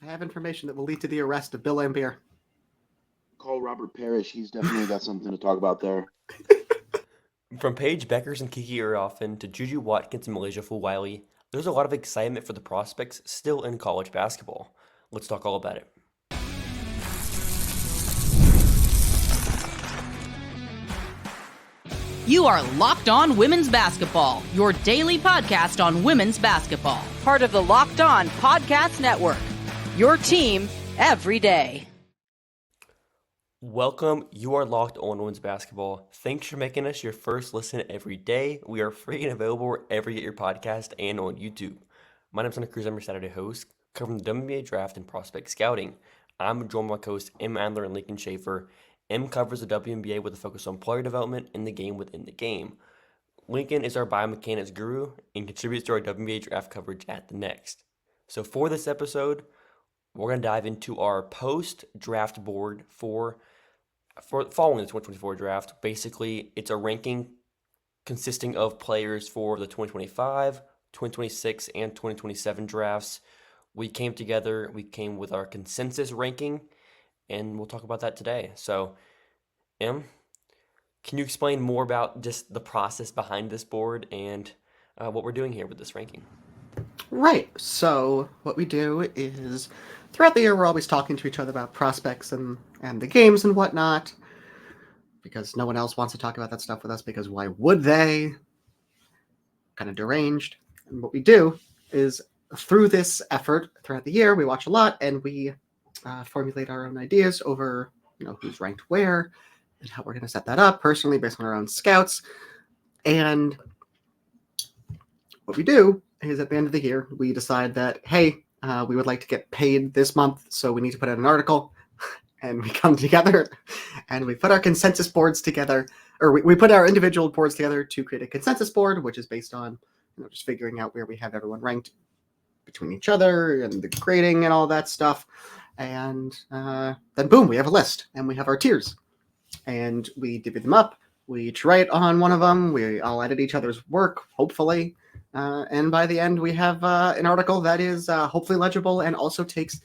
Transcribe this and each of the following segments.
I have information that will lead to the arrest of Bill Lambier. Call Robert Parrish. He's definitely got something to talk about there. From Paige Beckers and Kiki Erhoffen to Juju Watkins and Malaysia Fulwiley, there's a lot of excitement for the prospects still in college basketball. Let's talk all about it. You are Locked On Women's Basketball, your daily podcast on women's basketball. Part of the Locked On Podcast Network, your team every day. Welcome, you are Locked On Women's Basketball. Thanks for making us your first listen every day. We are free and available wherever you get your podcast and on YouTube. My name is Hunter Cruse, I'm your Saturday host, covering the WNBA draft and prospect scouting. I'm joined by my co-hosts M. Adler and Lincoln Shafer. M covers the WNBA with a focus on player development and the game within the game. Lincoln is our biomechanics guru and contributes to our WNBA draft coverage at the Next. So for this episode, we're going to dive into our post-draft board for following the 2024 draft. Basically, it's a ranking consisting of players for the 2025, 2026, and 2027 drafts. We came with our consensus ranking, and we'll talk about that today. So, Em, can you explain more about just the process behind this board and what we're doing here with this ranking? Right. So what we do is throughout the year we're always talking to each other about prospects and the games and whatnot, because no one else wants to talk about that stuff with us, because why would they? Kind of deranged. And what we do is through this effort throughout the year, we watch a lot and we formulate our own ideas over who's ranked where and how we're going to set that up personally based on our own scouts. And what we do is at the end of the year, we decide that, hey, we would like to get paid this month, so we need to put out an article. And we come together and we put our consensus boards together, or we put our individual boards together to create a consensus board, which is based on just figuring out where we have everyone ranked between each other and the grading and all that stuff. And then boom, we have a list and we have our tiers. And we divvy them up. We each write on one of them. We all edit each other's work, hopefully. And by the end, we have an article that is hopefully legible and also takes,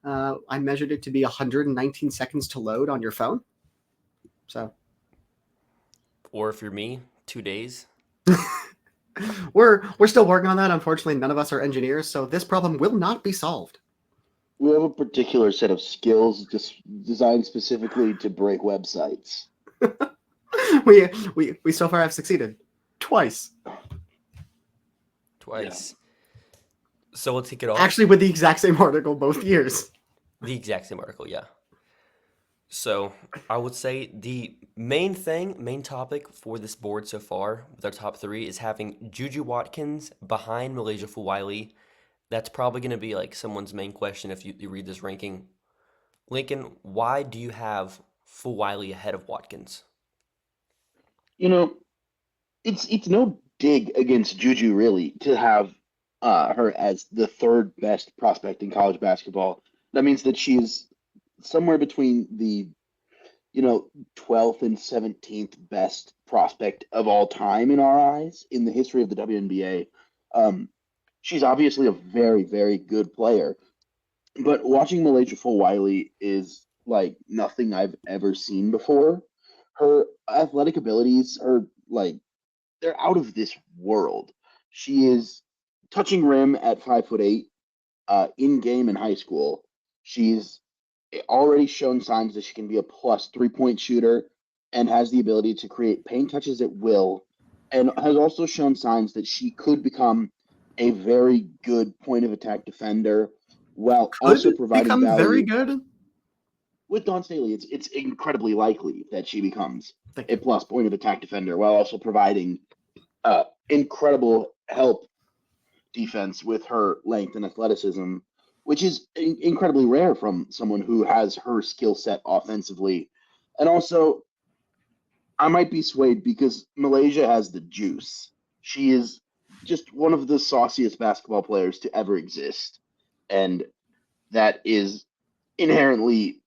I measured it to be 119 seconds to load on your phone. So, or if you're me, 2 days. We're still working on that. Unfortunately, none of us are engineers, so this problem will not be solved. We have a particular set of skills just designed specifically to break websites. we so far have succeeded twice. Yeah. So let's kick it off. Actually, with the exact same article both years. The exact same article, yeah. So I would say the main topic for this board so far with our top three is having Juju Watkins behind Malaysia Fulwiley. That's probably going to be like someone's main question if you read this ranking. Lincoln, why do you have Fulwiley ahead of Watkins? It's no dig against Juju, really, to have her as the third best prospect in college basketball. That means that she's somewhere between the 12th and 17th best prospect of all time in our eyes in the history of the WNBA. She's obviously a very, very good player, but watching Malaysia Fulwiley is like nothing I've ever seen before. Her athletic abilities are they're out of this world. She is touching rim at 5'8", in game in high school. She's already shown signs that she can be a plus 3-point shooter and has the ability to create paint touches at will, and has also shown signs that she could become a very good point of attack defender while also providing value. Very good. With Dawn Staley, it's incredibly likely that she becomes a plus point of attack defender while also providing incredible help defense with her length and athleticism, which is incredibly rare from someone who has her skill set offensively. And also, I might be swayed because Malaysia has the juice. She is just one of the sauciest basketball players to ever exist. And that is inherently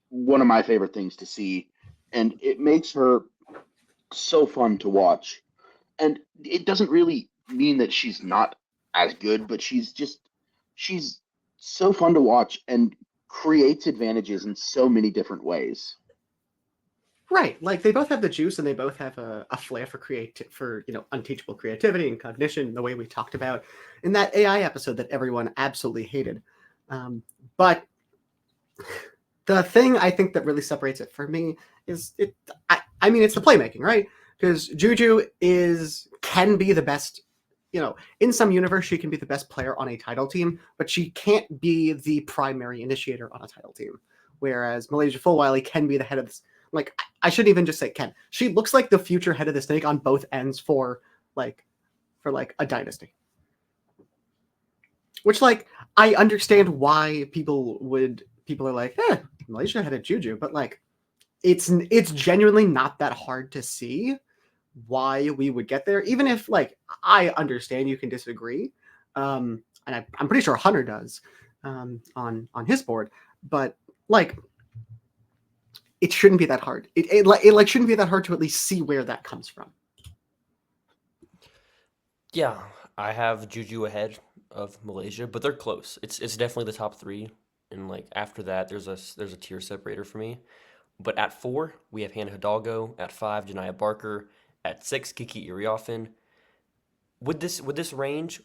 one of my favorite things to see. And it makes her so fun to watch. And it doesn't really mean that she's not as good, but she's so fun to watch and creates advantages in so many different ways. Right, like they both have the juice, and they both have a flair for unteachable creativity and cognition, the way we talked about in that AI episode that everyone absolutely hated. But the thing I think that really separates it for me is I mean, it's the playmaking, right? Because Juju can be the best. In some universe, she can be the best player on a title team, but she can't be the primary initiator on a title team. Whereas Malaysia Fulwiley can be the head of this. Like, I shouldn't even just say can. She looks like the future head of the snake on both ends for a dynasty. Which, like, I understand why people are like, Malaysia had a Juju, but like, it's genuinely not that hard to see why we would get there, even if, like, I understand you can disagree, and I'm pretty sure Hunter does on his board, but like, it shouldn't be that hard. It shouldn't be that hard to at least see where that comes from. Yeah, I have Juju ahead of Malaysia, but they're close. It's definitely the top three, and like after that, there's a tier separator for me. But at 4, we have Hannah Hidalgo. At 5, Janiyah Barker. At 6, Kiki Iriafen. With this range,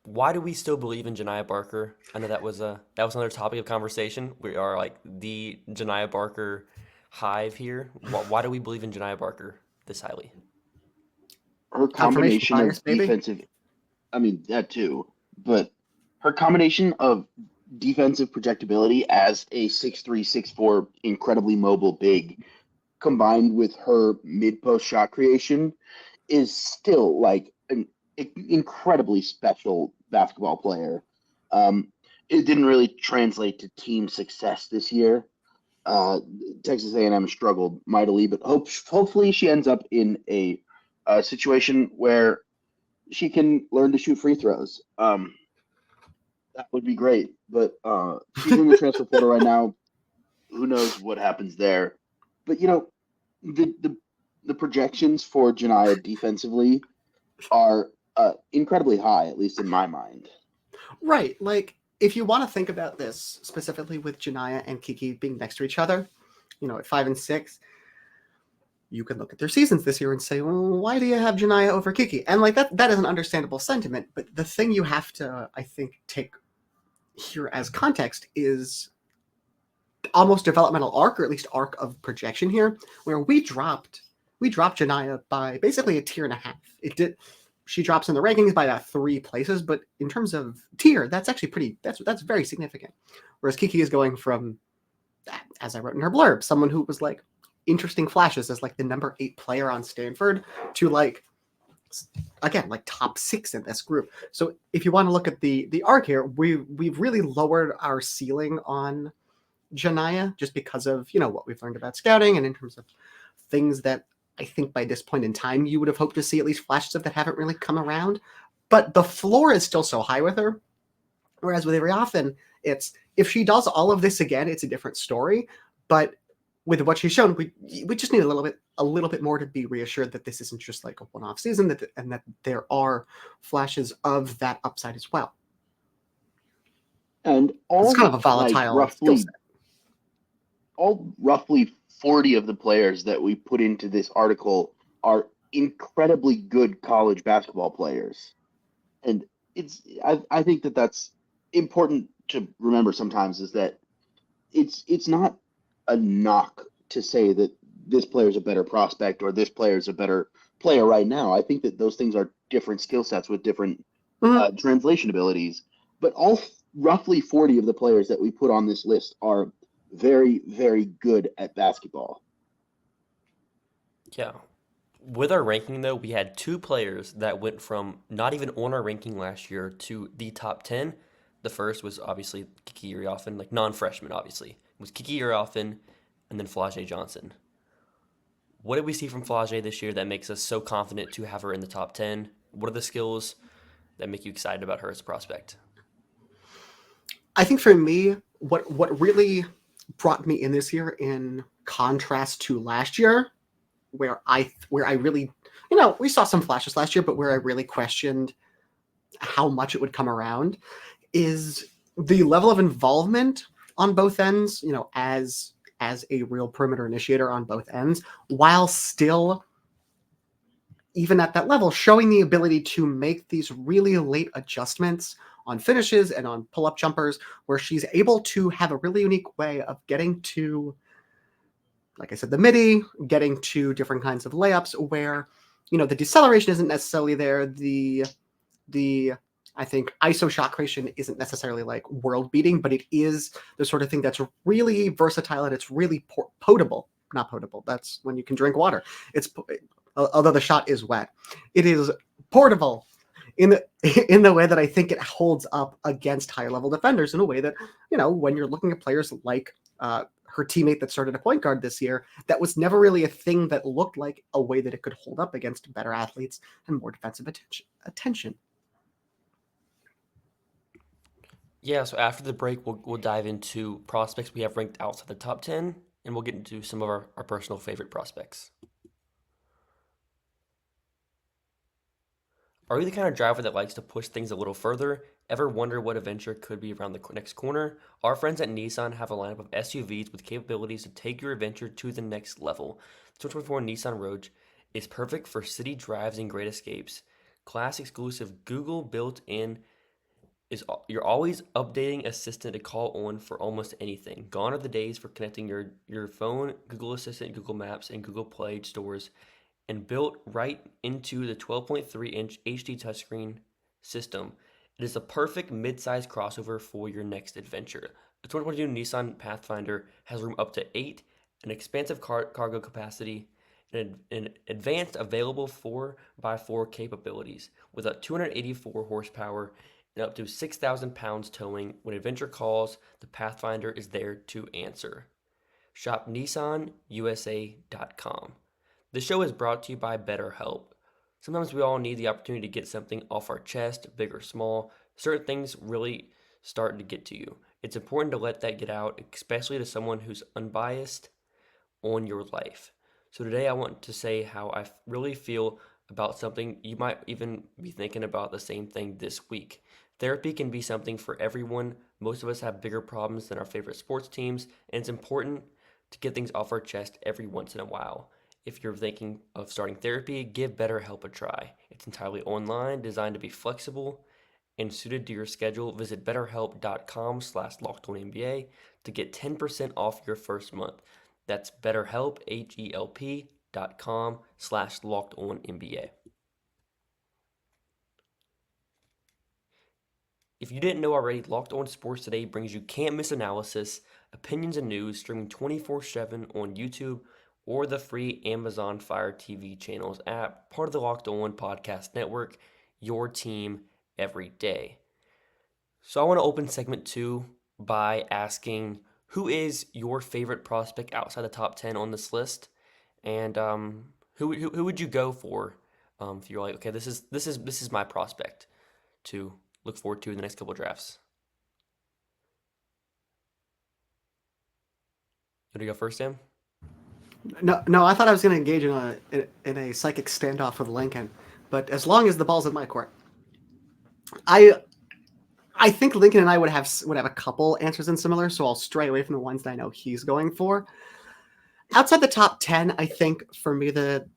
why do we still believe in Janiyah Barker? I know that was another topic of conversation. We are like the Janiyah Barker hive here. Why do we believe in Janiyah Barker this highly? Her combination bias, of defensive, I mean, that too, but her combination of defensive projectability as a 6'3", 6'4", incredibly mobile big, combined with her mid-post shot creation, is still like an incredibly special basketball player. It didn't really translate to team success this year. Texas A&M struggled mightily, but hopefully she ends up in a situation where she can learn to shoot free throws. That would be great, but she's in the transfer portal right now. Who knows what happens there? But the projections for Janiyah defensively are incredibly high, at least in my mind. Right, like, if you want to think about this specifically with Janiyah and Kiki being next to each other, at 5 and 6, you can look at their seasons this year and say, well, why do you have Janiyah over Kiki? And like that is an understandable sentiment, but the thing you have to, I think, take here as context is almost developmental arc, or at least arc of projection here, where we dropped Janiyah by basically a tier and a half. She drops in the rankings by about 3 places, but in terms of tier, that's actually that's very significant. Whereas Kiki is going from, as I wrote in her blurb, someone who was like interesting flashes as like the number 8 player on Stanford to like, again, like top 6 in this group. So if you want to look at the arc here, we've really lowered our ceiling on Janiyah just because of what we've learned about scouting and in terms of things that I think by this point in time you would have hoped to see at least flashes of that haven't really come around. But the floor is still so high with her. Whereas with Iriafen, it's if she does all of this again, it's a different story. But with what she's shown, we just need a little bit more to be reassured that this isn't just like a one-off season, and that there are flashes of that upside as well. And it's kind of a volatile skill set. All roughly 40 of the players that we put into this article are incredibly good college basketball players. And I think that's important to remember sometimes, is that it's not a knock to say that this player is a better prospect or this player is a better player right now. I think that those things are different skill sets with different translation abilities. But all roughly 40 of the players that we put on this list are very, very good at basketball. Yeah. With our ranking, though, we had 2 players that went from not even on our ranking last year to the top 10. The first was obviously Kiki Iriafen, like non-freshman, obviously. It was Kiki Iriafen and then Flau'jae Johnson. What did we see from Flau'jae this year that makes us so confident to have her in the top 10? What are the skills that make you excited about her as a prospect? I think for me, what really brought me in this year, in contrast to last year, where I really, we saw some flashes last year, but where I really questioned how much it would come around, is the level of involvement on both ends, as a real perimeter initiator on both ends, while still, even at that level, showing the ability to make these really late adjustments on finishes and on pull-up jumpers, where she's able to have a really unique way of getting to, like I said, the midi, getting to different kinds of layups where, the deceleration isn't necessarily there. The I think ISO shot creation isn't necessarily like world beating, but it is the sort of thing that's really versatile and it's really potable. Not potable. That's when you can drink water. It's although the shot is wet, it is portable in the way that I think it holds up against higher level defenders in a way that, when you're looking at players like her teammate that started a point guard this year, that was never really a thing that looked like a way that it could hold up against better athletes and more defensive attention. Yeah, so after the break, we'll dive into prospects we have ranked outside the top 10, and we'll get into some of our personal favorite prospects. Are you the kind of driver that likes to push things a little further? Ever wonder what adventure could be around the next corner? Our friends at Nissan have a lineup of SUVs with capabilities to take your adventure to the next level. The 2024 Nissan Rogue is perfect for city drives and great escapes. Class exclusive Google built-in is you're always updating assistant to call on for almost anything. Gone are the days for connecting your phone, Google Assistant, Google Maps, and Google Play stores, and built right into the 12.3-inch HD touchscreen system. It is a perfect mid-size crossover for your next adventure. The 2022 Nissan Pathfinder has room up to 8, an expansive cargo capacity, and an advanced available 4x4 capabilities with a 284 horsepower and up to 6,000 pounds towing. When adventure calls, the Pathfinder is there to answer. Shop NissanUSA.com. The show is brought to you by BetterHelp. Sometimes we all need the opportunity to get something off our chest, big or small. Certain things really start to get to you. It's important to let that get out, especially to someone who's unbiased on your life. So today I want to say how I really feel about something. You might even be thinking about the same thing this week. Therapy can be something for everyone. Most of us have bigger problems than our favorite sports teams, and it's important to get things off our chest every once in a while. If you're thinking of starting therapy, give BetterHelp a try. It's entirely online, designed to be flexible and suited to your schedule. Visit betterhelp.com/LockedOnNBA to get 10% off your first month. That's BetterHelp, HELP.com/LockedOnNBA. If you didn't know already, Locked On Sports Today brings you can't-miss analysis, opinions, and news streaming 24/7 on YouTube or the free Amazon Fire TV channels app, part of the Locked On Podcast Network, your team every day. So I want to open segment 2 by asking, who is your favorite prospect outside the top 10 on this list? And who would you go for if you're like, okay, this is my prospect to look forward to in the next couple of drafts? You want to go first, Sam? No, I thought I was going to engage in a psychic standoff with Lincoln, but as long as the ball's in my court, I think Lincoln and I would have a couple answers in similar, so I'll stray away from the ones that I know he's going for. Outside the top 10, I think for me the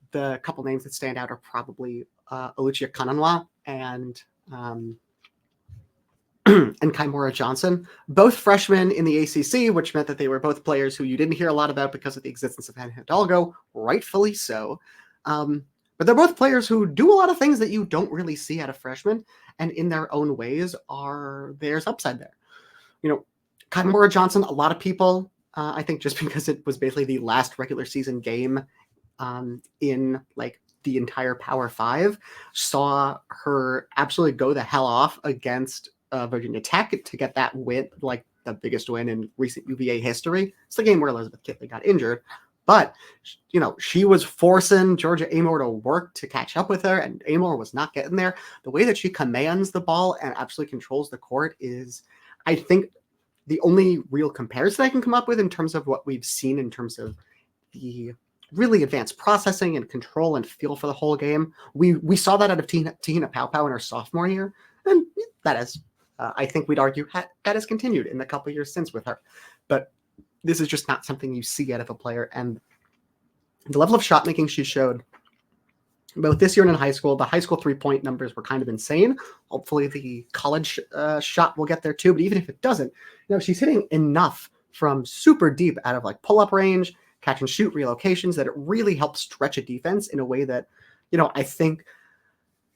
couple names that stand out are probably Oluchi Kananwa and and Kaimura Johnson, both freshmen in the ACC, which meant that they were both players who you didn't hear a lot about because of the existence of Hidalgo, rightfully so. But they're both players who do a lot of things that you don't really see out of freshmen, and in their own ways there's upside there. Kaimura Johnson, a lot of people, I think just because it was basically the last regular season game in like the entire Power 5, saw her absolutely go the hell off against Virginia Tech to get that win, like the biggest win in recent UVA history. It's the game where Elizabeth Kitley got injured, but she was forcing Georgia Amor to work to catch up with her, and Amor was not getting there. The way that she commands the ball and absolutely controls the court is, I think, the only real comparison I can come up with in terms of what we've seen in terms of the really advanced processing and control and feel for the whole game. We saw that out of Tina Pau in her sophomore year, and that is I think we'd argue that has continued in the couple years since with her. But this is just not something you see out of a player. And the level of shot making she showed both this year and in high school, the high school 3-point numbers were kind of insane. Hopefully the college shot will get there too. But even if it doesn't, she's hitting enough from super deep out of like pull-up range, catch and shoot relocations that it really helps stretch a defense in a way that, I think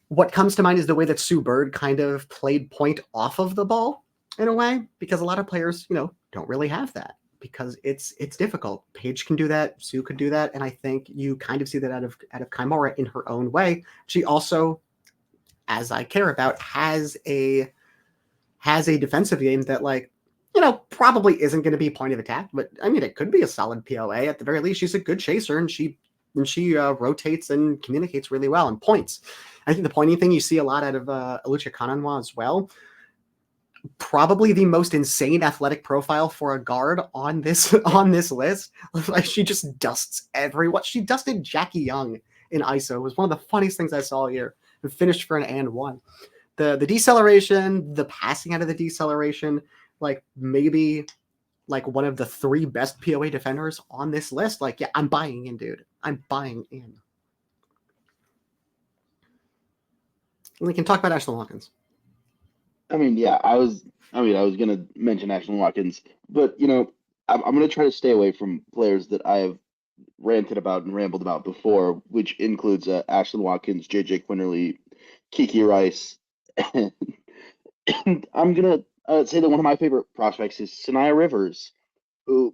what comes to mind is the way that Sue Bird kind of played point off of the ball in a way, because a lot of players, don't really have that because it's difficult. Paige can do that. Sue could do that. And I think you kind of see that out of Kaimora in her own way. She also, as I care about, has a defensive game that probably isn't going to be point of attack, but I mean, it could be a solid POA. At the very least, she's a good chaser and she rotates and communicates really well and points. I think the pointing thing you see a lot out of Alucha Kananwa as well. Probably the most insane athletic profile for a guard on this list. Like she just dusts everyone. She dusted Jackie Young in ISO. It was one of the funniest things I saw here. And finished for an and one. The deceleration, the passing out of the deceleration, maybe one of the 3 best POA defenders on this list. Yeah, I'm buying in, dude. I'm buying in. We can talk about Ashlyn Watkins. I was gonna mention Ashlyn Watkins, but I'm gonna try to stay away from players that I have ranted about and rambled about before, which includes Ashlyn Watkins, JJ Quinterly, Kiki Rice, and I'm gonna say that one of my favorite prospects is Sanaya Rivers, who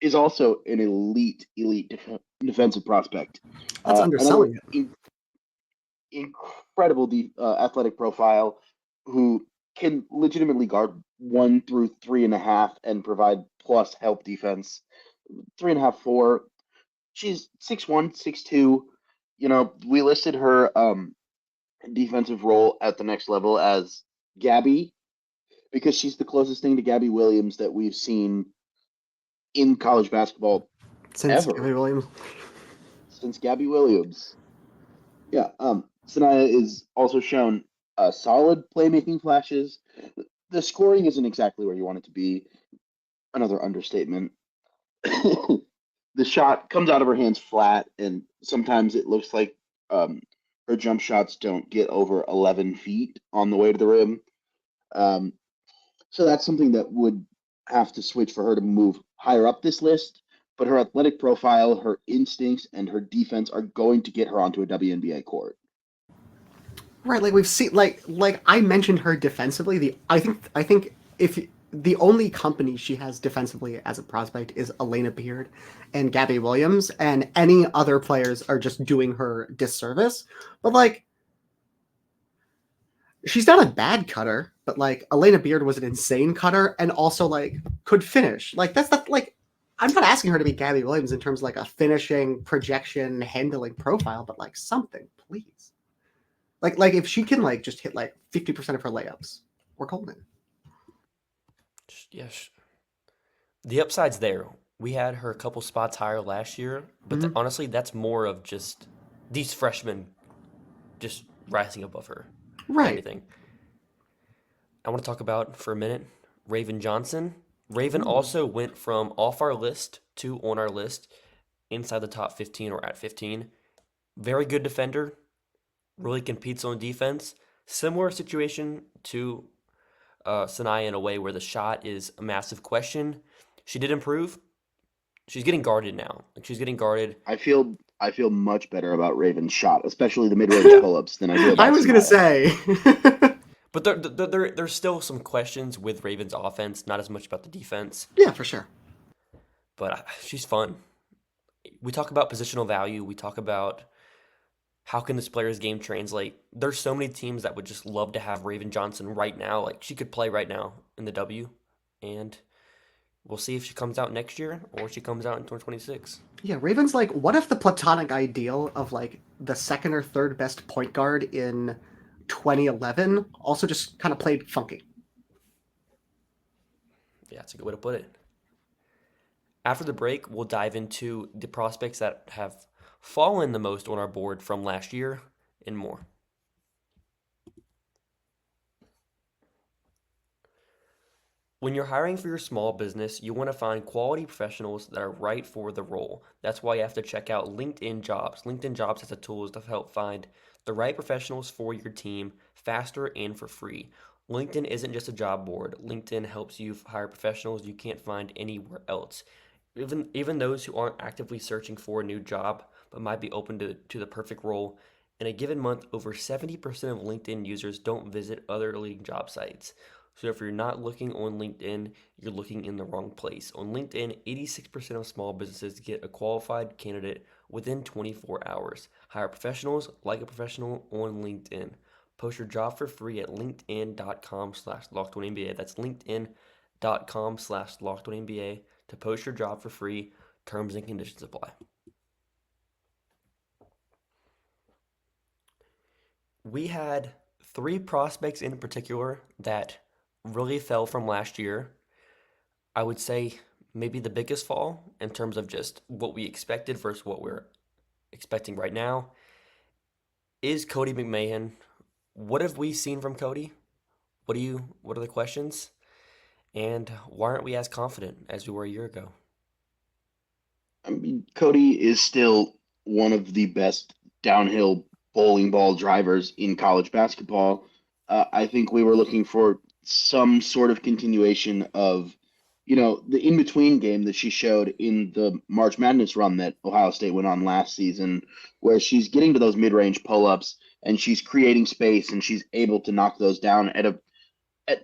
is also an elite defensive prospect. That's underselling it. Incredible athletic profile, who can legitimately guard 1 through 3.5 and provide plus help defense. 3.5, 4. She's 6'1", 6'2". We listed her defensive role at the next level as Gabby, because she's the closest thing to Gabby Williams that we've seen in college basketball since ever. Gabby Williams. Since Gabby Williams. Yeah. Sanaya is also shown solid playmaking flashes. The scoring isn't exactly where you want it to be. Another understatement. The shot comes out of her hands flat, and sometimes it looks like her jump shots don't get over 11 feet on the way to the rim. So that's something that would have to switch for her to move higher up this list. But her athletic profile, her instincts, and her defense are going to get her onto a WNBA court. Right, we've seen, I mentioned her defensively. I think if the only company she has defensively as a prospect is Elena Beard and Gabby Williams, and any other players are just doing her disservice. But she's not a bad cutter, but Elena Beard was an insane cutter and also could finish. That's not I'm not asking her to be Gabby Williams in terms of a finishing, projection, handling profile, but something, please. If she can just hit 50% of her layups, we're golden. Yes. The upside's there. We had her a couple spots higher last year, but honestly, that's more of just these freshmen just rising above her. Right. Anything. I want to talk about for a minute Raven Johnson. Raven also went from off our list to on our list, inside the top 15 or at 15. Very good defender. Really competes on defense. Similar situation to Sanaya in a way where the shot is a massive question. She did improve. She's getting guarded now. She's getting guarded. I feel much better about Raven's shot, especially the mid-range pull-ups, than I do about I was going to say. But there's still some questions with Raven's offense, not as much about the defense. Yeah, for sure. But she's fun. We talk about positional value. We talk about how can this player's game translate. There's so many teams that would just love to have Raven Johnson right now. She could play right now in the W. And we'll see if she comes out next year or she comes out in 2026. Yeah, Raven's what if the platonic ideal of the second or third best point guard in 2011 also just kind of played funky? Yeah, that's a good way to put it. After the break, we'll dive into the prospects that have fallen the most on our board from last year and more. When you're hiring for your small business, you want to find quality professionals that are right for the role. That's why you have to check out LinkedIn Jobs. LinkedIn Jobs has the tools to help find the right professionals for your team faster and for free. LinkedIn isn't just a job board. LinkedIn helps you hire professionals you can't find anywhere else. Even those who aren't actively searching for a new job but might be open to the perfect role. In a given month, over 70% of LinkedIn users don't visit other leading job sites. So if you're not looking on LinkedIn, you're looking in the wrong place. On LinkedIn, 86% of small businesses get a qualified candidate within 24 hours. Hire professionals like a professional on LinkedIn. Post your job for free at linkedin.com/lockedonnba. That's linkedin.com/lockedonnba to post your job for free. Terms and conditions apply. We had 3 prospects in particular that really fell from last year. I would say maybe the biggest fall in terms of just what we expected versus what we're expecting right now is Cody McMahon. What have we seen from Cody? What are the questions? And why aren't we as confident as we were a year ago? I mean, Cody is still one of the best downhill bowling ball drivers in college basketball. I think we were looking for some sort of continuation of, the in-between game that she showed in the March Madness run that Ohio State went on last season, where she's getting to those mid-range pull-ups and she's creating space and she's able to knock those down at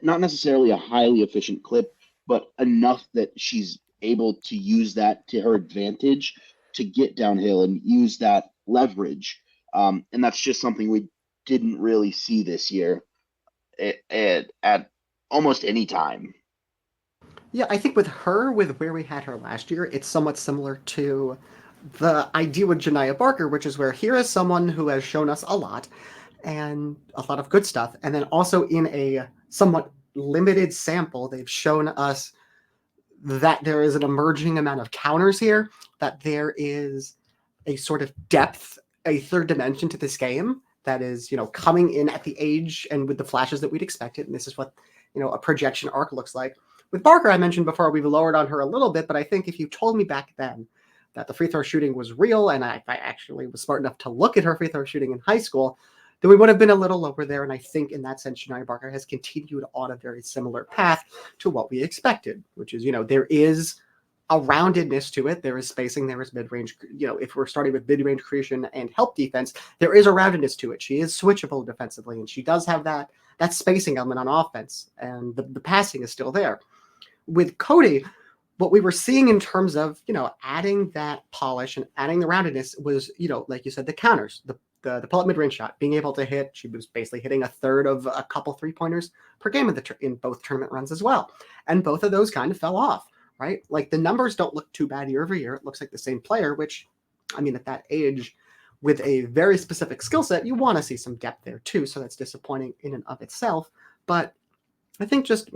not necessarily a highly efficient clip, but enough that she's able to use that to her advantage to get downhill and use that leverage. And that's just something we didn't really see this year at almost any time. Yeah, I think with her, with where we had her last year, it's somewhat similar to the idea with Janiah Barker, which is where here is someone who has shown us a lot and a lot of good stuff. And then also in a somewhat limited sample, they've shown us that there is an emerging amount of counters here, that there is a sort of depth, a third dimension to this game that is, coming in at the age and with the flashes that we'd expected. And this is what, a projection arc looks like. With Barker, I mentioned before, we've lowered on her a little bit, but I think if you told me back then that the free throw shooting was real, and I actually was smart enough to look at her free throw shooting in high school, then we would have been a little lower there. And I think in that sense, Janiah Barker has continued on a very similar path to what we expected, which is, there is a roundedness to it. There is spacing, there is mid-range, if we're starting with mid-range creation and help defense, there is a roundedness to it. She is switchable defensively, and she does have that spacing element on offense, and the passing is still there. With Cody, what we were seeing in terms of, adding that polish and adding the roundedness was, like you said, the counters, the pull-up mid-range shot, being able to hit. She was basically hitting a third of a couple three-pointers per game in both tournament runs as well. And both of those kind of fell off, right? Like the numbers don't look too bad year over year. It looks like the same player, which, at that age, with a very specific skill set, you want to see some depth there too. So that's disappointing in and of itself. But I think just,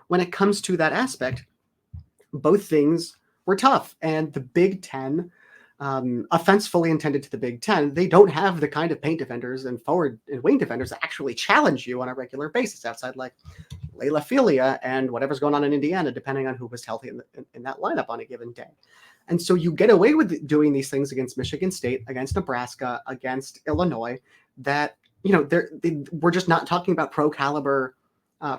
when it comes to that aspect, both things were tough. And the Big Ten, offense fully intended to the Big Ten, they don't have the kind of paint defenders and forward and wing defenders that actually challenge you on a regular basis outside like Layla Filia and whatever's going on in Indiana, depending on who was healthy in that lineup on a given day. And so you get away with doing these things against Michigan State, against Nebraska, against Illinois, that, we're just not talking about pro caliber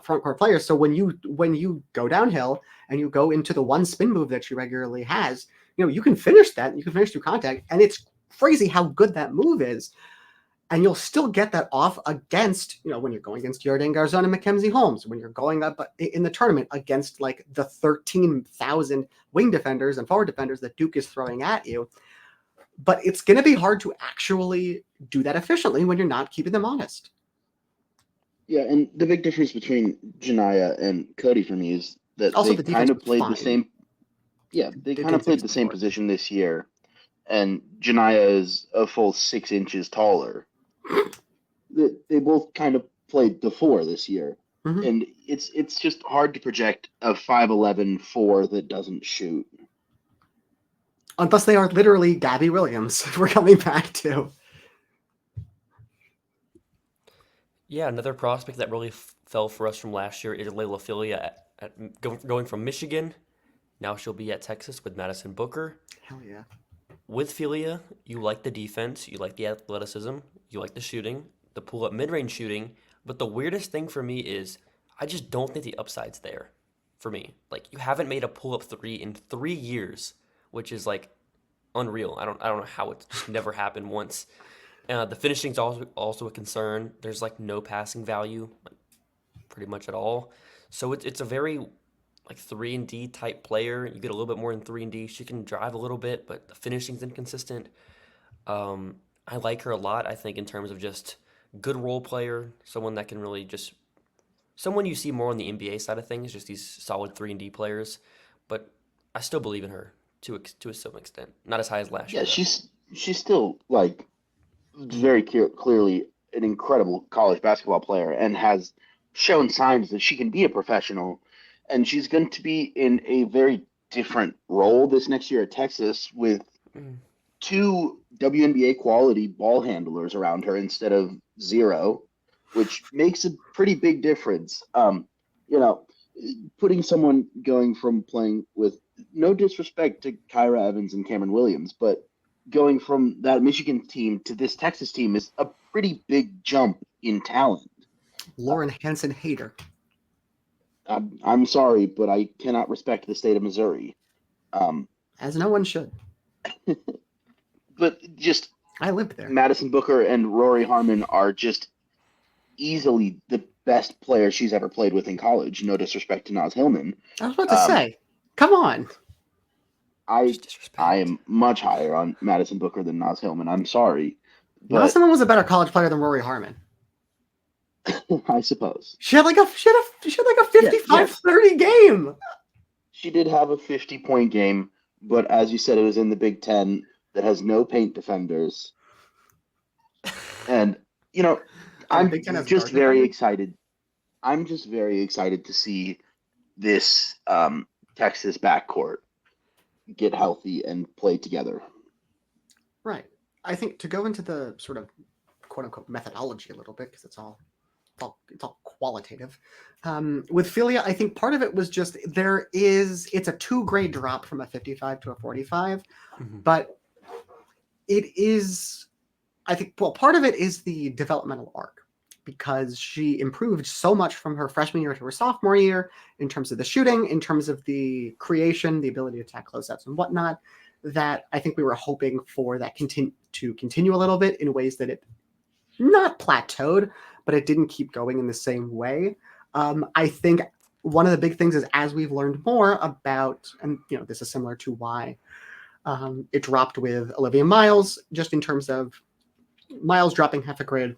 front court players. So when you go downhill and you go into the one spin move that she regularly has, you can finish that. You can finish through contact, and it's crazy how good that move is. And you'll still get that off against, when you're going against Jordan Garzon and Mackenzie Holmes, when you're going up in the tournament against like the 13,000 wing defenders and forward defenders that Duke is throwing at you. But it's going to be hard to actually do that efficiently when you're not keeping them honest. Yeah, and the big difference between Janiah and Cody for me is that Also, they the kind of defense was played fine. the same. Yeah, they They kind of did played things the same before. position this year, and Janiah is a full 6 inches taller. They both kind of played the 4 this year, Mhm. and it's just hard to project a 5'11" 4 that doesn't shoot. Unless they are literally Gabby Williams, we're coming back to. Yeah, another prospect that really fell for us from last year is Layla Filia going from Michigan. Now she'll be at Texas with Madison Booker. Hell yeah. With Philia, you like the defense, you like the athleticism, you like the shooting, the pull-up mid-range shooting. But the weirdest thing for me is I just don't think the upside's there for me. Like, you haven't made a pull-up three in 3 years, which is like unreal. I don't know how it's just never happened once. The finishing's also a concern. There's like no passing value, like, pretty much at all. So it's a very like 3-and-D type player. You get a little bit more in 3-and-D. She can drive a little bit, but the finishing's inconsistent. I like her a lot, I think, in terms of just good role player, someone that can really just someone you see more on the NBA side of things, just these solid 3-and-D players. But I still believe in her to some extent. Not as high as last year. Yeah, she's still like very clearly an incredible college basketball player and has shown signs that she can be a professional. And she's going to be in a very different role this next year at Texas with two WNBA quality ball handlers around her instead of 0, which makes a pretty big difference. Putting someone going from playing with no disrespect to Kyra Evans and Cameron Williams, but going from that Michigan team to this Texas team is a pretty big jump in talent. Lauren Hansen hater. I'm sorry, but I cannot respect the state of Missouri. As no one should. But just I lived there. Madison Booker and Rory Harmon are just easily the best players she's ever played with in college. No disrespect to Naz Hillman. I was about to say, come on. I am much higher on Madison Booker than Naz Hillman. I'm sorry. Naz Hillman was a better college player than Rory Harmon. I suppose. She had like a 55-30 game. She did have a 50-point game, but as you said, it was in the Big Ten that has no paint defenders. And, I'm just very excited. I'm just very excited to see this Texas backcourt get healthy and play together. Right. I think to go into the sort of quote-unquote methodology a little bit, because it's all qualitative. With Philia, I think part of it was just it's a 2-grade drop from a 55 to a 45, but it is, I think, part of it is the developmental arc, because she improved so much from her freshman year to her sophomore year in terms of the shooting, in terms of the creation, the ability to attack closeouts and whatnot, that I think we were hoping for that to continue a little bit in ways that it not plateaued, but it didn't keep going in the same way. I think one of the big things is, as we've learned more about, and this is similar to why it dropped with Olivia Miles, just in terms of Miles dropping half a grade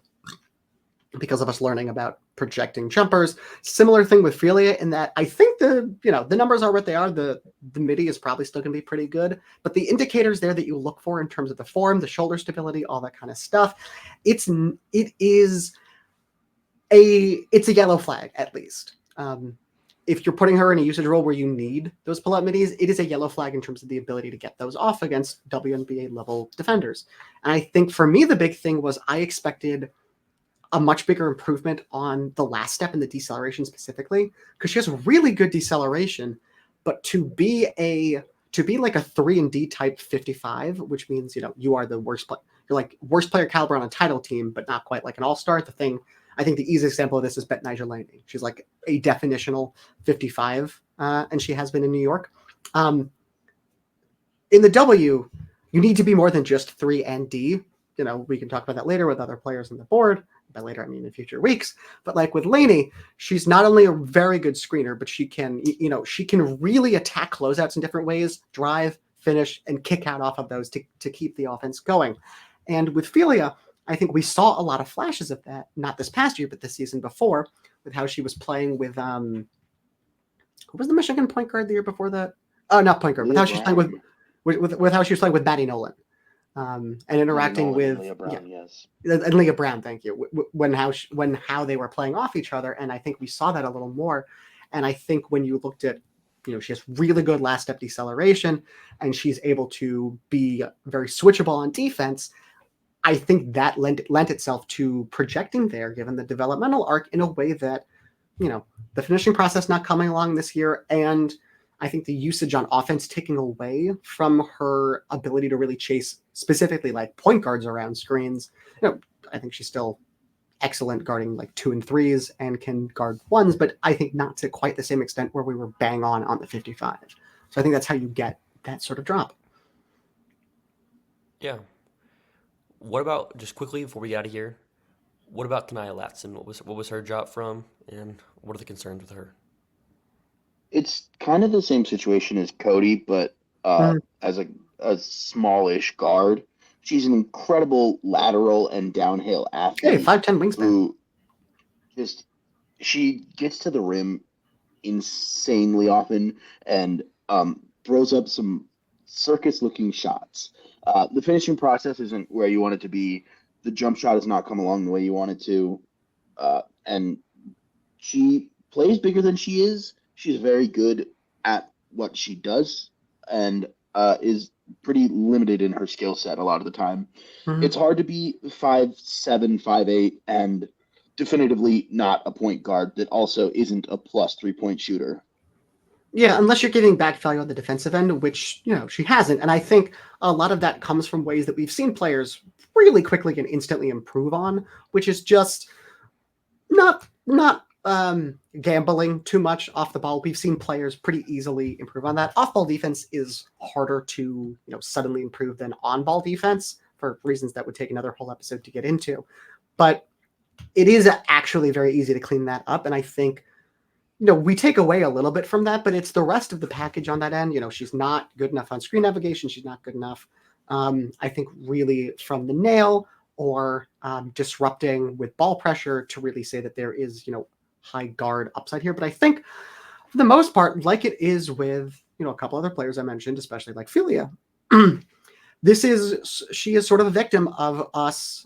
because of us learning about projecting jumpers. Similar thing with Philia in that I think the numbers are what they are. The midi is probably still going to be pretty good, but the indicators there that you look for in terms of the form, the shoulder stability, all that kind of stuff, it is a yellow flag at least. If you're putting her in a usage role where you need those pull-up middies, it is a yellow flag in terms of the ability to get those off against WNBA level defenders. And I think for me, the big thing was I expected a much bigger improvement on the last step in the deceleration specifically, because she has really good deceleration, but to be like a 3-and-D type 55, which means, you are the worst player. You're like worst player caliber on a title team, but not quite like an all-star. I think the easiest example of this is Betnijah Laney. She's like a definitional 55, and she has been in New York. In the W, you need to be more than just 3-and-D. We can talk about that later with other players on the board. By later, I mean in future weeks. But like with Laney, she's not only a very good screener, but she can really attack closeouts in different ways, drive, finish, and kick out off of those to keep the offense going. And with Philia, I think we saw a lot of flashes of that, not this past year, but the season before, with how she was playing with who was the Michigan point guard the year before that? Oh, not point guard, with how she's playing with how she was playing with Maddie Nolan. And interacting with Leah Brown, yes. And Leah Brown, thank you. When how they were playing off each other, and I think we saw that a little more. And I think when you looked at, she has really good last step deceleration, and she's able to be very switchable on defense. I think that lent itself to projecting there, given the developmental arc, in a way that the finishing process not coming along this year, and I think the usage on offense taking away from her ability to really chase specifically like point guards around screens. I think she's still excellent guarding like 2 and 3s and can guard 1s, but I think not to quite the same extent where we were bang on the 55. So I think that's how you get that sort of drop. Yeah. What about, just quickly before we get out of here, what about Kanaya Latson? What was her drop from, and what are the concerns with her? It's kind of the same situation as Cody, but as a smallish guard. She's an incredible lateral and downhill athlete. Hey, 5'10" wingspan. Who she gets to the rim insanely often and throws up some circus-looking shots. The finishing process isn't where you want it to be. The jump shot has not come along the way you want it to. And she plays bigger than she is. She's very good at what she does and is pretty limited in her skill set a lot of the time. Mm-hmm. It's hard to be 5'7", 5'8", and definitively not a point guard that also isn't a plus 3-point shooter. Yeah, unless you're giving back value on the defensive end, which, she hasn't. And I think a lot of that comes from ways that we've seen players really quickly and instantly improve on, which is just not gambling too much off the ball. We've seen players pretty easily improve on that. Off-ball defense is harder to, suddenly improve than on-ball defense for reasons that would take another whole episode to get into. But it is actually very easy to clean that up. And I think, we take away a little bit from that, but it's the rest of the package on that end. She's not good enough on screen navigation. She's not good enough, I think, really from the nail or disrupting with ball pressure to really say that there is, high guard upside here. But I think for the most part, like it is with, a couple other players I mentioned, especially like Philia, she is sort of a victim of us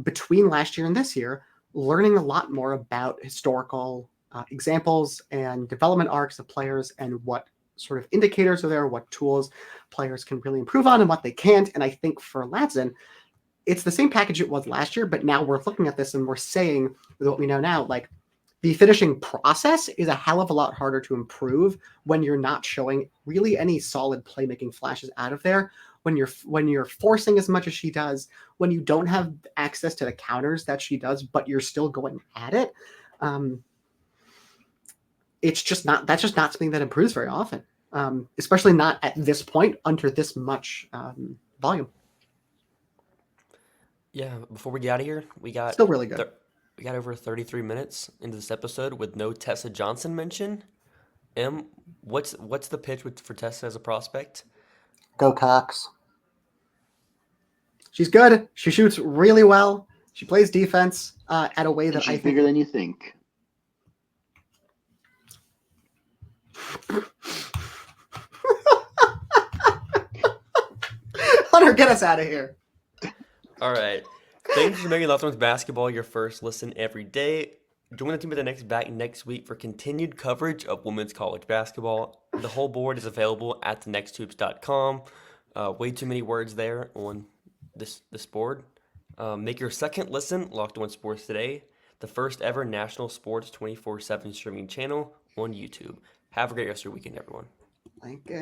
between last year and this year, learning a lot more about historical examples and development arcs of players and what sort of indicators are there, what tools players can really improve on and what they can't. And I think for Latson, it's the same package it was last year, but now we're looking at this and we're saying with what we know now, like the finishing process is a hell of a lot harder to improve when you're not showing really any solid playmaking flashes out of there. When you're forcing as much as she does, when you don't have access to the counters that she does, but you're still going at it. That's just not something that improves very often, especially not at this point under this much volume. Yeah, before we get out of here, we got still really good. We got over 33 minutes into this episode with no Tessa Johnson mention. What's the pitch for Tessa as a prospect? Go Cox. She's good. She shoots really well. She plays defense at a way that she's I think bigger than you think. Hunter, get us out of here. All right. Thanks for making Locked On Basketball your first listen every day. Join the team at the back next week for continued coverage of women's college basketball. The whole board is available at thenexthoops.com. Way too many words there on this board. Make your second listen Locked On Sports Today, the first ever national sports 24/7 streaming channel on YouTube. Have a great rest of your weekend, everyone. Thank you.